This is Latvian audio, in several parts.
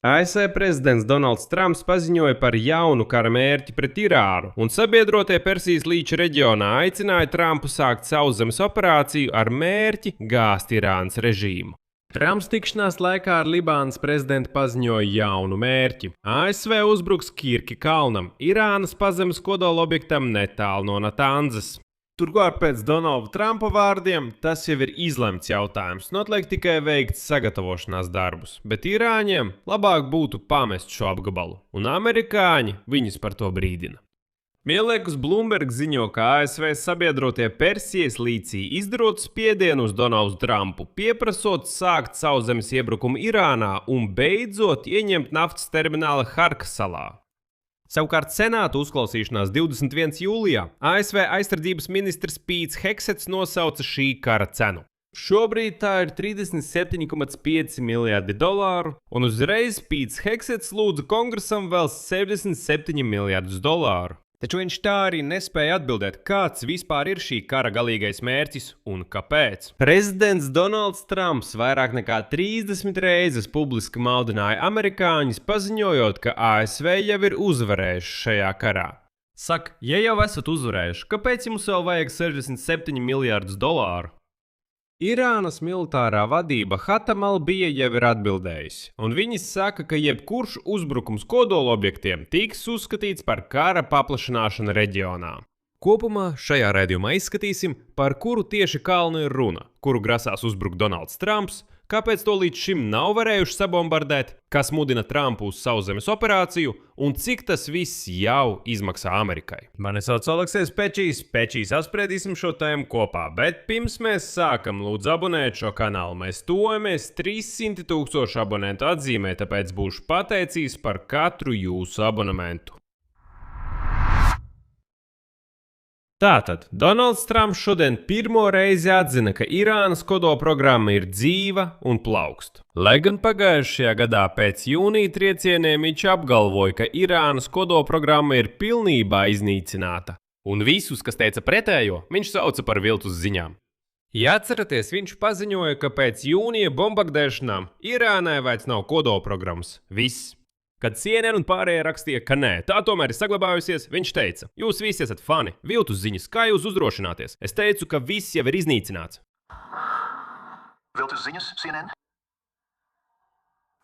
ASV prezidents Donalds Trumps paziņoja par jaunu kara mērķi pret Irānu, un sabiedrotie Persijas līča reģionā aicināja Trumpu sākt sauszemes operāciju ar mērķi gāzt Irānas režīmu. Trumps tikšanās laikā ar Libānas prezidentu paziņoja jaunu mērķi. ASV uzbruks Kirki kalnam, Irānas pazemes kodolobjektam netālu no Natanzas. Turklāt pēc Donalda Trumpa vārdiem tas jau ir izlemts jautājums, atliek tikai veikt sagatavošanās darbus, bet irāņiem labāk būtu pamest šo apgabalu, un amerikāņi viņus par to brīdina. Vienlaikus Bloomberg ziņo, ka ASV sabiedrotie Persijas līcī izdarot spiedienu uz Donaldu Trumpu, pieprasot sākt sauszemes iebrukumu Irānā un beidzot ieņemt naftas terminālu Harkas salā. Savukārt Senāta uzklausīšanās 21. jūlijā ASV aizsardzības ministrs Pīts Heksets nosauca šī kara cenu. Šobrīd tā ir $37,5 miljardi, un uzreiz Pīts Heksets lūdza kongresam vēl $77 miljardus. Taču viņš tā arī nespēja atbildēt, kāds vispār ir šī kara galīgais mērķis un kāpēc. Prezidents Donalds Trumps vairāk nekā 30 reizes publiski maldināja amerikāņus, paziņojot, ka ASV jau ir uzvarējuši šajā karā. Saka, ja jau esat uzvarējuši, kāpēc jums vēl vajag $67 miljardus? Irānas militārā vadība Hatam al-Bija jau ir atbildējusi, un viņi saka, ka jebkurš uzbrukums kodolobjektiem tiks uzskatīts par kara paplašināšanu reģionā. Kopumā šajā raidījumā izskatīsim, par kuru tieši kalnu ir runa, kuru grasās uzbrukt Donalds Trumps, kāpēc to līdz šim nav varējuši sabombardēt, kas mudina Trumpu uz sauszemes operāciju un cik tas viss jau izmaksā Amerikai. Mani sauc Aleksejs Pečijs apspriedīsim šo tēmu kopā, bet pirms mēs sākam, lūdzu abonēt šo kanālu. Mēs tojamies 300 000 abonentu atzīmē, tāpēc būšu pateicīgs par katru jūsu abonementu. Tātad, Donalds Trumps šodien pirmo reizi atzina, ka Irānas kodolprogramma ir dzīva un plaukst. Lai gan pagājušajā gadā pēc jūnija triecieniem viņš apgalvoja, ka Irānas kodolprogramma ir pilnībā iznīcināta, un visus, kas teica pretējo, viņš sauca par viltus ziņām. Ja atceraties, viņš paziņoja, ka pēc jūnija bombardēšanām Irānai vairs nav kodolprogrammas. Viss. Kad CNN un pārējie rakstīja, ka nē, tā tomēr ir saglabājusies, viņš teica, jūs visi esat fani, viltus ziņas, kā jūs uzdrošināties? Es teicu, ka viss jau ir iznīcināts. Viltus ziņas, CNN?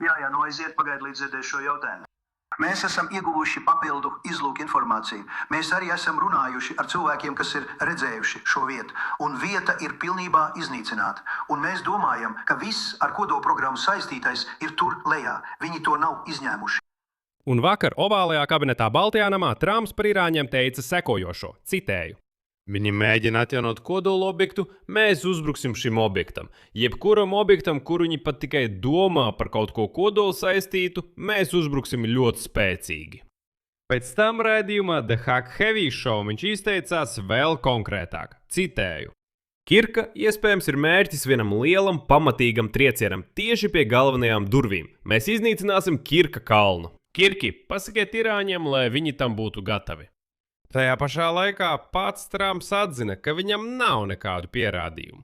Jā, aiziet, pagaid līdz dzirdēšu šo jautājumu. Mēs esam ieguvuši papildu izlūku informāciju. Mēs arī esam runājuši ar cilvēkiem, kas ir redzējuši šo vietu, un vieta ir pilnībā iznīcināta. Un mēs domājam, ka viss ar kodolprogrammu saistītais ir tur lejā. Viņi to nav izņēmuši. Un vakar ovālajā kabinetā Baltijā namā Trumps par irāņiem teica sekojošo, citēju. Viņi mēģina atjaunot kodolu objektu, mēs uzbruksim šim objektam. Jebkuram objektam, kuru viņi pat tikai domā par kaut ko kodolu saistītu, mēs uzbruksim ļoti spēcīgi. Pēc tam raidījumā The Hack Heavy Show viņš izteicās vēl konkrētāk, citēju. Kirka iespējams ir mērķis vienam lielam, pamatīgam triecienam tieši pie galvenajām durvīm. Mēs iznīcināsim Kirka kalnu. Kirki, pasakiet irāņiem, lai viņi tam būtu gatavi. Tajā pašā laikā pats Trumps atzina, ka viņam nav nekādu pierādījumu.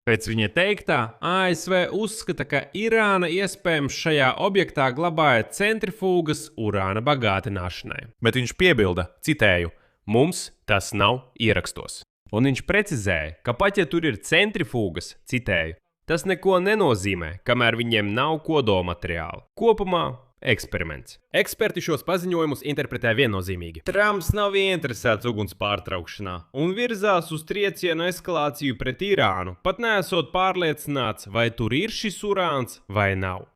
Pēc viņa teiktā, ASV uzskata, ka Irāna iespējams šajā objektā glabāja centrifūgas urāna bagātināšanai. Bet viņš piebilda, citēju, mums tas nav ierakstos. Un viņš precizēja, ka pat ja tur ir centrifūgas, citēju, tas neko nenozīmē, kamēr viņiem nav kodolmateriāla. Kopumā eksperiments. Eksperti šos paziņojumus interpretē viennozīmīgi. Trumps nav ieinteresēts uguns pārtraukšanā un virzās uz triecienu eskalāciju pret Irānu, pat neesot pārliecināts, vai tur ir šis urāns vai nav.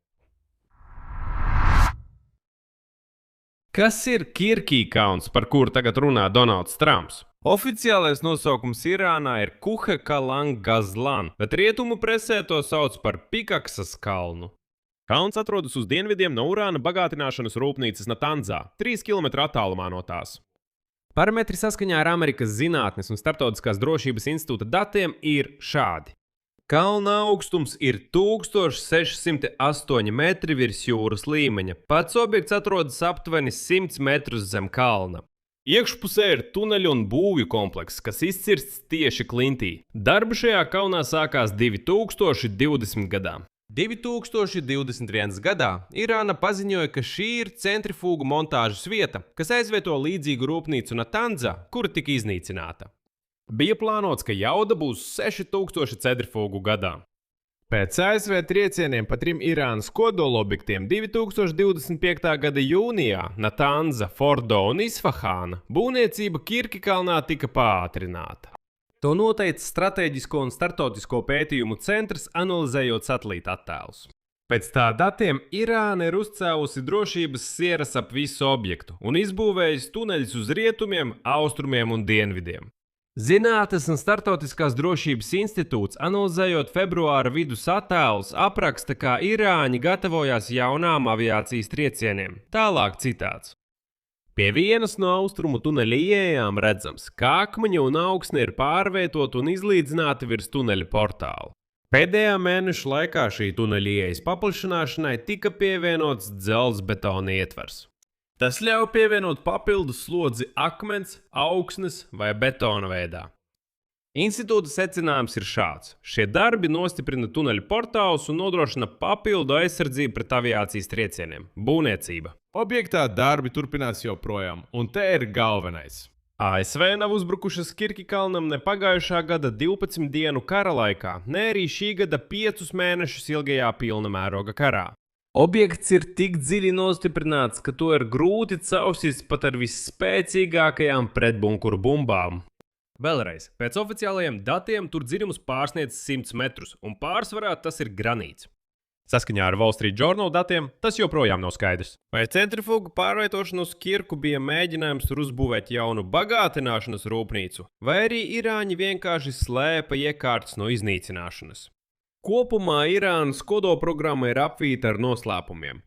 Kas ir Kirkī kalns, par kuru tagad runā Donalds Trumps? Oficiālais nosaukums Irānā ir Kuhe Kalang Gazlan, bet rietumu presē to sauc par Pikaksas kalnu. Kalns atrodas uz dienvidiem no urāna bagātināšanas rūpnīcas Natanzā, 3 km attālumā no tās. Parametri saskaņā ar Amerikas Zinātnes un Starptautiskās drošības institūta datiem ir šādi. Kalna augstums ir 1608 metri virs jūras līmeņa. Pats objekts atrodas aptuveni 100 metrus zem kalna. Iekšpusē ir tuneļu un būvju komplekss, kas izcirsts tieši klintī. Darbi šajā kalnā sākās 2020. gadā. 2021. gadā Irāna paziņoja, ka šī ir centrifūgu montāžas vieta, kas aizvieto līdzīgu rūpnīcu Natanzā, kura tika iznīcināta. Bija plānots, ka jauda būs 6000 centrifūgu gadā. Pēc ASV triecieniem pa 3 Irānas kodolobjektiem 2025. gada jūnijā Natanza, Fordo un Isfahāna būvniecība Kirkikalnā tika pātrināta. To noteica Stratēģisko un starptautisko pētījumu centrs, analizējot satelīta attēlus. Pēc tā datiem Irāna ir uzcēlusi drošības sieras ap visu objektu un izbūvējusi tuneļus uz rietumiem, austrumiem un dienvidiem. Zinātnes un starptautiskās drošības institūts, analizējot februāra vidus attēlus, apraksta, kā irāņi gatavojās jaunām aviācijas triecieniem. Tālāk citāts. Pie vienas no austrumu tuneļa ieejām redzams, ka akmeņi un augsne ir pārvietoti un izlīdzināti virs tuneļa portāla. Pēdējā mēneša laikā šī tuneļa ieejas paplašināšanai tika pievienots dzelzbetona ietvers. Tas ļauj pievienot papildus slodzi akmens, augsnes vai betona veidā. Institūta secinājums ir šāds. Šie darbi nostiprina tuneļa portālus un nodrošina papildu aizsardzību pret aviācijas triecieniem – būvniecība. Objektā darbi turpinās joprojām, un te ir galvenais. ASV nav uzbrukušas Kirkikalnam ne pagājušā gada 12 dienu kara laikā, ne arī šī gada 5 mēnešus ilgajā pilna mēroga karā. Objekts ir tik dziļi nostiprināts, ka to ir grūti caursiet pat ar visspēcīgākajām pretbunkuru bumbām. Vēlreiz, pēc oficiālajiem datiem tur dziļums pārsniedz 100 metrus, un pārsvarā tas ir granīts. Saskaņā ar Wall Street Journal datiem tas joprojām nav skaidrs. Vai centrifugu pārvietošana uz Kirku bija mēģinājums tur uzbūvēt jaunu bagātināšanas rūpnīcu, vai arī irāņi vienkārši slēpa iekārtas no iznīcināšanas. Kopumā Irānas kodolprogramma ir apvīta ar noslēpumiem.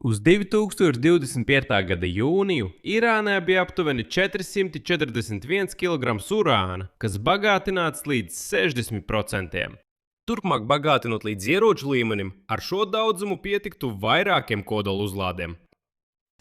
Uz 2025. gada jūniju Irānā bija aptuveni 441 kg urāna, kas bagātināts līdz 60%. Turpmāk bagātinot līdz ieroču līmenim, ar šo daudzumu pietiktu vairākiem kodolu uzlādēm.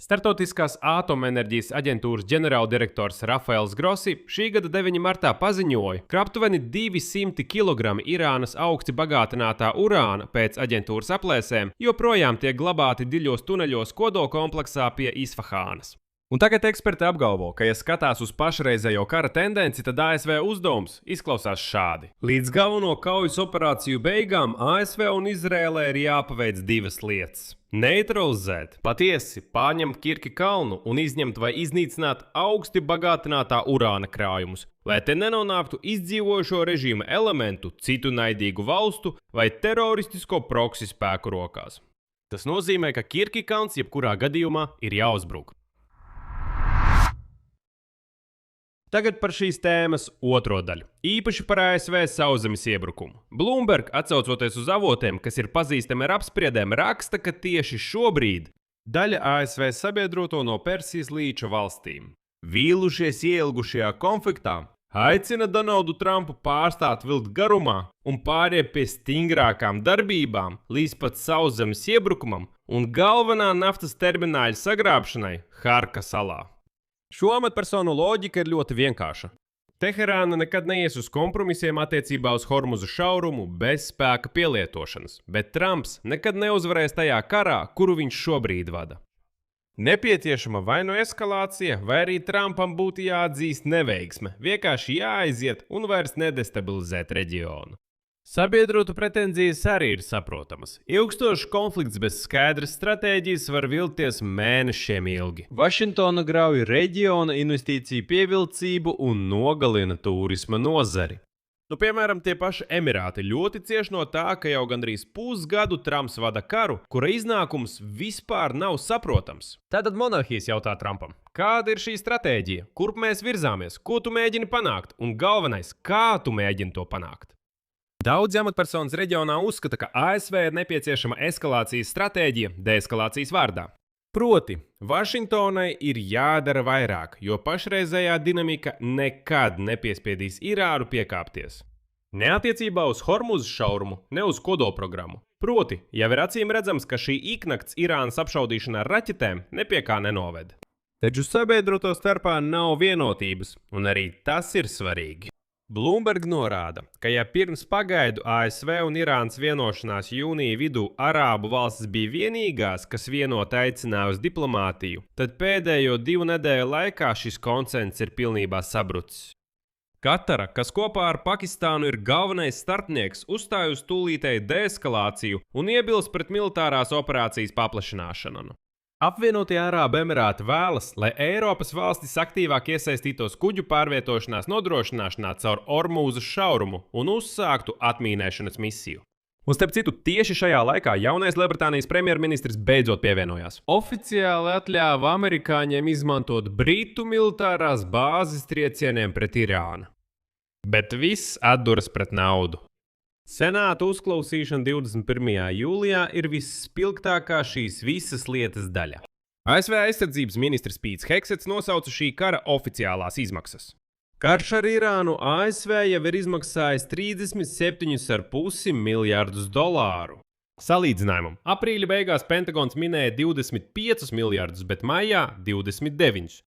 Startautiskās atomenerģijas aģentūras ģenerāldirektors Rafaels Grossi šī gada 9. martā paziņoja, ka aptuveni 200 kg Irānas augsti bagātinātā urāna pēc aģentūras aplēsēm joprojām tiek glabāti dziļos tuneļos kodolkompleksā pie Isfahānas. Un tagad eksperti apgalvo, ka, ja skatās uz pašreizējo kara tendenci, tad ASV uzdevums izklausās šādi. Līdz galveno kaujas operāciju beigām ASV un Izrēlē ir jāpaveic divas lietas. Neutralizēt, patiesi paņemt Kirkikalnu un izņemt vai iznīcināt augsti bagātinātā urāna krājumus, lai te nenonāktu izdzīvojošo režīma elementu, citu naidīgu valstu vai teroristisko proksi spēku rokās. Tas nozīmē, ka Kirkikalns jebkurā gadījumā ir jāuzbruk. Tagad par šīs tēmas otro daļu. Īpaši par ASV sauszemes iebrukumu. Bloomberg, atsaucoties uz avotiem, kas ir pazīstami ar apspriedēm, raksta, ka tieši šobrīd daļa ASV sabiedroto no Persijas līča valstīm, vīlušies ieilgušajā konfliktā, aicina Donaldu Trumpu pārstāt vilkt garumā un pāriet pie stingrākām darbībām līdz pat sauszemes iebrukumam un galvenā naftas termināļa sagrābšanai Harka salā. Šo amatpersonu loģika ir ļoti vienkārša. Teherāna nekad neies uz kompromisiem attiecībā uz Hormuza šaurumu bez spēka pielietošanas, bet Trumps nekad neuzvarēs tajā karā, kuru viņš šobrīd vada. Nepieciešama vai nu eskalācija, vai arī Trumpam būtu jāatzīst neveiksme, vienkārši jāaiziet un vairs nedestabilizēt reģionu. Sabiedrotu pretenzijas arī ir saprotamas. Ilgstošs konflikts bez skaidras stratēģijas var vilkties mēnešiem ilgi. Vašingtona grauj reģiona investīciju pievilcību un nogalina turisma nozari. Piemēram, tie paši Emirāti ļoti cieš no tā, ka jau gandrīz pusgadu Trumps vada karu, kura iznākums vispār nav saprotams. Tātad monarhijas jautā Trumpam, kāda ir šī stratēģija, kurp mēs virzāmies, ko tu mēģini panākt, un galvenais, kā tu mēģini to panākt. Daudzi amatpersonas reģionā uzskata, ka ASV ir nepieciešama eskalācijas stratēģija deeskalācijas vārdā. Proti, Vašingtonai ir jādara vairāk, jo pašreizējā dinamika nekad nepiespiedīs Irānu piekāpties. Ne attiecībā uz Hormuza šaurumu, ne uz kodolprogrammu. Proti, jau ir acīm redzams, ka šī iknakts Irānas apšaudīšana ar raķetēm nepie kā nenoved. Taču sabiedroto starpā nav vienotības, un arī tas ir svarīgi. Bloomberg norāda, ka ja pirms pagaidu ASV un Irānas vienošanās jūnija vidū Arābu valstis bija vienīgās, kas vienot aicināja uz diplomātiju, tad pēdējo 2 nedēļu laikā šis konsens ir pilnībā sabrucis. Katara, kas kopā ar Pakistānu ir galvenais starpnieks, uzstāj uz tūlītēju deeskalāciju un iebilst pret militārās operācijas paplašināšanu. Apvienotie Arābu Emirāti vēlas, lai Eiropas valstis aktīvāk iesaistītos kuģu pārvietošanās nodrošināšanā caur Ormūzas šaurumu un uzsāktu atmīnēšanas misiju. Un starp citu, tieši šajā laikā jaunais Lielbritānijas premjerministrs beidzot pievienojās. Oficiāli atļāva amerikāņiem izmantot Britu militārās bāzes triecieniem pret Irānu. Bet viss atduras pret naudu. Senāta uzklausīšana 21. jūlijā ir visspilgtākā šīs visas lietas daļa. ASV aizsardzības ministrs Pīts Heksets nosauca šī kara oficiālās izmaksas. Karš ar Irānu ASV jau ir izmaksājis $37,5 miljardus. Salīdzinājumam, aprīļa beigās Pentagons minēja 25 miljardus, bet maijā 29.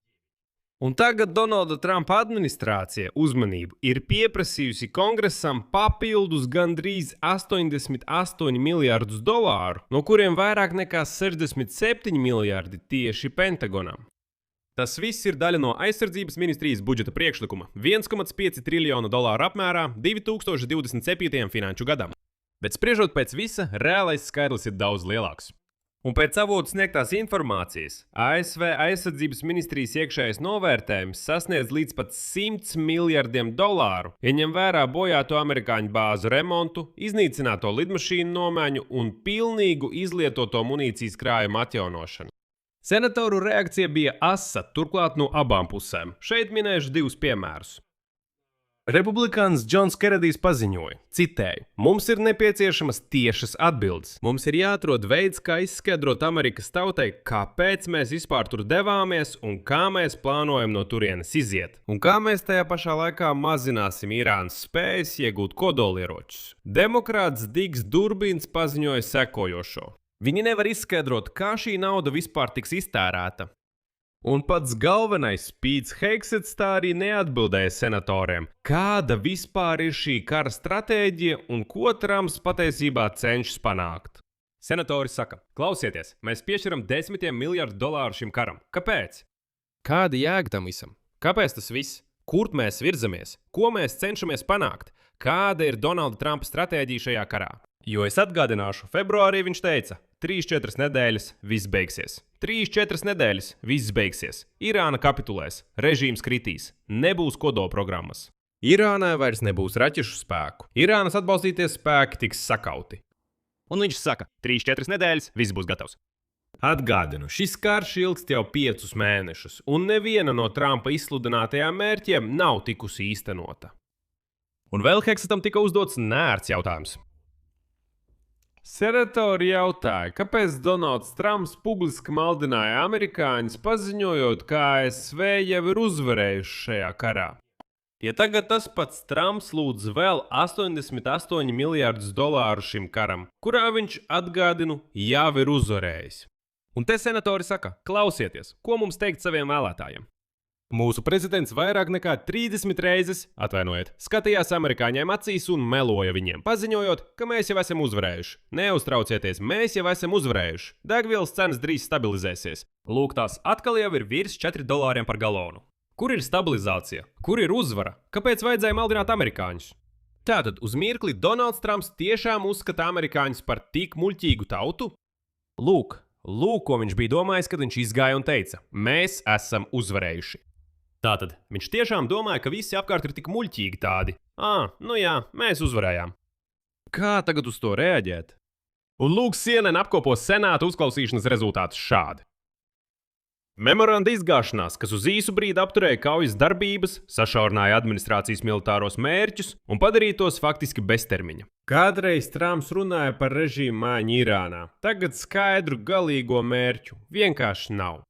Un tagad Donalda Trumpa administrācija uzmanību ir pieprasījusi kongresam papildus gandrīz $88 miljardus, no kuriem vairāk nekā 67 miljardi tieši Pentagonam. Tas viss ir daļa no aizsardzības ministrijas budžeta priekšlikuma $1,5 triljonu apmērā 2027. finanšu gadam. Bet spriežot pēc visa, reālais skaidrs ir daudz lielāks. Un pēc avotu sniegtās informācijas, ASV aizsardzības ministrijas iekšējais novērtējums sasniedz līdz pat $100 miljardiem, ja ņem vērā bojāto amerikāņu bāzu remontu, iznīcināto lidmašīnu nomaiņu un pilnīgu izlietoto munīcijas krājumu atjaunošanu. Senatoru reakcija bija asa, turklāt no abām pusēm. Šeit minēšu 2 piemērus. Republikāns Džons Kenedijs paziņoja, citēju, mums ir nepieciešamas tiešas atbildes. Mums ir jāatrod veids, kā izskaidrot Amerikas tautai, kāpēc mēs vispār tur devāmies un kā mēs plānojam no turienes iziet. Un kā mēs tajā pašā laikā mazināsim Irānas spējas iegūt kodolieročus. Demokrāts Digs Durbins paziņoja sekojošo. Viņi nevar izskaidrot, kā šī nauda vispār tiks iztērēta. Un pats galvenais Pīts Heksets tā arī neatbildēja senatoriem, kāda vispār ir šī kara stratēģija un ko Trumps patiesībā cenšas panākt. Senatori saka, klausieties, mēs piešķiram $10 miljardu šim karam. Kāpēc? Kāda jēga tam visam? Kāpēc tas viss? Kur mēs virzamies? Ko mēs cenšamies panākt? Kāda ir Donalda Trumpa stratēģija šajā karā? Jo es atgādināšu, februārī viņš teica, 3-4 nedēļas viss beigsies. 3-4 nedēļas viss beigsies. Irāna kapitulēs, režīms kritīs, nebūs kodolprogrammas. Irānai vairs nebūs raķešu spēku. Irānas atbalstīties spēki tiks sakauti. Un viņš saka, 3-4 nedēļas viss būs gatavs. Atgādinu, šis karš ilgst jau 5 mēnešus, un neviena no Trumpa izsludinātajām mērķiem nav tikusi īstenota. Un vēl Heksetam tika uzdots nērts jautājums. Senatori jautāja, kāpēc Donalds Trumps publiski maldināja amerikāņus, paziņojot, ka ASV jau ir uzvarējuši šajā karā. Ja tagad tas pats Trumps lūdz vēl $88 miljardus šim karam, kurā viņš, atgādinu, jau ir uzvarējis. Un te senatori saka, klausieties, ko mums teikt saviem vēlētājiem? Mūsu prezidents vairāk nekā 30 reizes, skatījās amerikāņiem acīs un meloja viņiem, paziņojot, ka mēs jau esam uzvarējuši. Neuztraucieties, mēs jau esam uzvarējuši. Degvielas cenas drīz stabilizēsies. Lūk, tās atkal jau ir virs $4 par galonu. Kur ir stabilizācija? Kur ir uzvara? Kāpēc vajadzēja maldināt amerikāņus? Tātad uz mirkli Donalds Trumps tiešām uzskata amerikāņus par tik muļķīgu tautu? Lūk, ko viņš bija domājis, kad viņš izgāja un teica, mēs esam uzvarējuši. Tātad viņš tiešām domāja, ka visi apkārt ir tik muļķīgi tādi. Nu jā, mēs uzvarējām. Kā tagad uz to reaģēt? Un lūk, CNN apkopo senāta uzklausīšanas rezultātus šādi. Memoranda izgāšanās, kas uz īsu brīdi apturēja kaujas darbības, sašaurināja administrācijas militāros mērķus un padarīja tos faktiski beztermiņa. Kādreiz Trumps runāja par režīmu maiņu Irānā. Tagad skaidru galīgo mērķu vienkārši nav.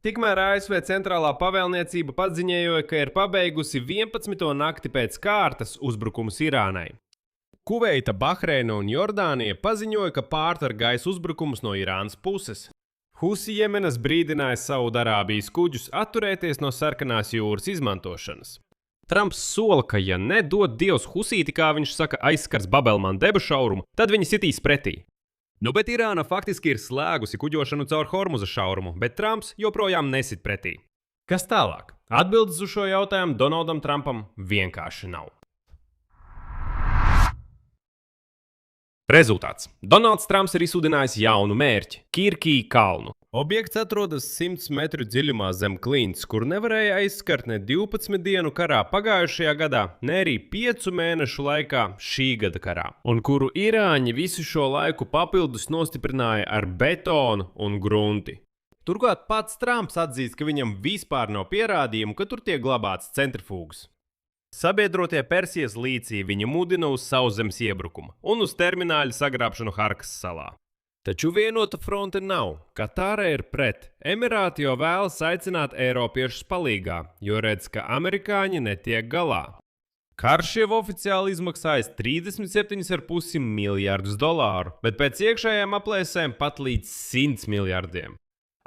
Tikmēr ASV centrālā pavēlniecība paziņoja, ka ir pabeigusi 11. nakti pēc kārtas uzbrukums Irānai. Kuveita, Bahreina un Jordānija paziņoja, ka pārtver gaisa uzbrukumus no Irānas puses. Husi Jemenas brīdināja Saudarābijas kuģus atturēties no Sarkanās jūras izmantošanas. Trumps sola, ka ja nedod Dievs Husīti, kā viņš saka, aizskars Babelmanu debesu šaurumu, tad viņi sitīs pretī. Nu, bet Irāna faktiski ir slēgusi kuģošanu caur Hormuza šaurumu, bet Trumps joprojām nesit pretī. Kas tālāk? Atbildes uz šo jautājumu Donaldam Trumpam vienkārši nav. Rezultāts. Donalds Trumps ir izsludinājis jaunu mērķi – Kirkī kalnu. Objekts atrodas 100 metru dziļumā zem klints, kur nevarēja aizskart ne 12 dienu karā pagājušajā gadā, ne arī 5 mēnešu laikā šī gada karā, un kuru irāņi visu šo laiku papildus nostiprināja ar betonu un grunti. Turklāt pats Trumps atzīst, ka viņam vispār nav pierādījumu, ka tur tiek glabāts centrifūgas. Sabiedrotie Persijas līcī viņa mudina uz sauszemes iebrukumu un uz termināļu sagrābšanu Harkas salā. Taču vienota fronte nav. Katāra ir pret. Emirāti jau vēlas aicināt eiropiešus palīgā, jo redz, ka amerikāņi netiek galā. Karš jau oficiāli izmaksājis $37,5 miljardus, bet pēc iekšējām aplēsēm pat līdz 100 miljardiem.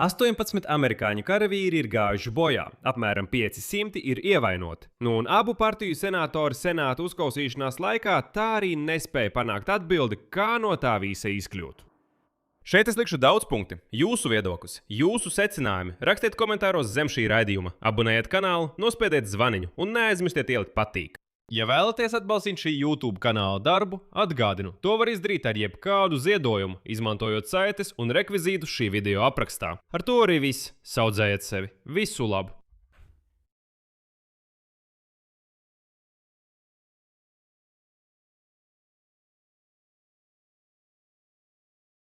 18 amerikāņu karavīri ir gājuši bojā, apmēram 500 ir ievainoti, un abu partiju senatori senāta uzklausīšanās laikā tā arī nespēja panākt atbildi, kā no tā visa izkļūt. Šeit es likšu daudz punkti, jūsu viedoklis, jūsu secinājumi. Rakstiet komentāros zem šī raidījuma, abonējiet kanālu, nospiediet zvaniņu un neaizmirstiet ielikt patīk. Ja vēlaties atbalstīt šī YouTube kanāla darbu, atgādinu, to var izdarīt ar jebkādu ziedojumu, izmantojot saites un rekvizītus šī video aprakstā. Ar to arī viss. Saudzējiet sevi. Visu labu!